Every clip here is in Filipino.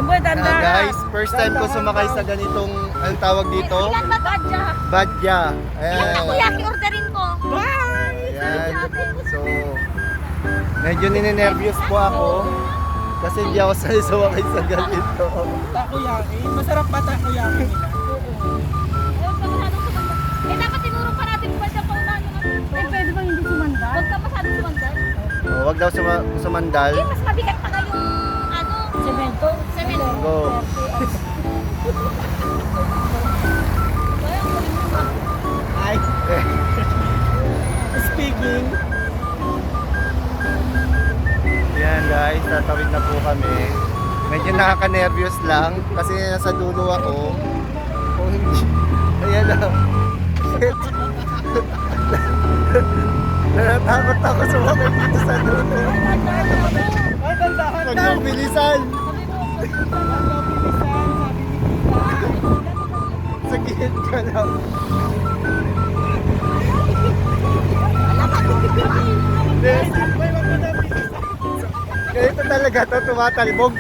Guys, first time ko sumakay sa ganitong, anong tawag dito? Badya. Badya. Yung Ayan. takoyaki orderin ko. Ayan. So, medyo ninenervyos po ako. Kasi hindi ako sanay sumakay sa ganito. Takoyaki. Masarap ba takoyaki nila? Dapat tinuro pa natin ba siya pang ano. Pwede bang hindi sumandal? Huwag ka masyadong sumandal. Oh, wag daw sumandal. Mas mabigat pa nga yung ano. Semento. Go. Ay. Speaking. Ayan guys, tatawid na po kami. Medyo nakaka-nervyos lang kasi nasa dulo ako. Oh, hindi. Ayan lang. Shit. Natatakot ako sumakay dito sa dulo. Ay, tandahan. Huwag niyong bilisan. Sa gilid ka lang. Ganito talaga to, tumatalbog.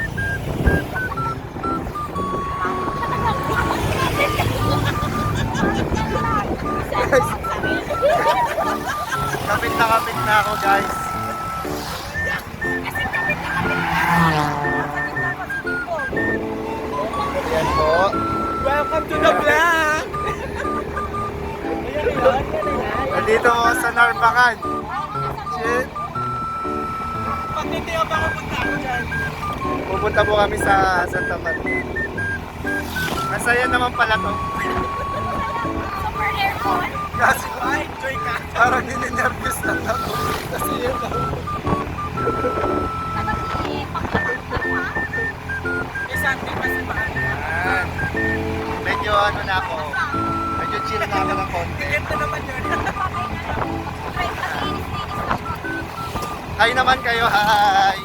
Guys, kapit na ako guys. Ayan po. Welcome to the vlog! Nandito ako sa Narbacan. Shit. Pag hindi ako makapunta ako dyan. Pupunta po kami sa Santa Maria. Masaya naman pala to. Super aircon. Kasi Ay, enjoy ka. parang ninenervyos lang ako. Kasi yun ako. May something pa sa bahay. Ayan. Medyo ano na ako. Medyo chill na ako ng konti. Ito naman yun. Hi naman kayo, hi!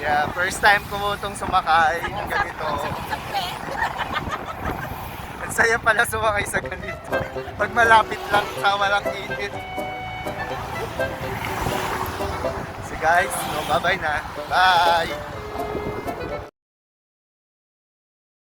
Yeah, first time ko po itong sumakay ng ganito. Ang saya pala sumakay sa ganito. Pag malapit lang sa walang init. So guys, no, bye-bye na. Bye!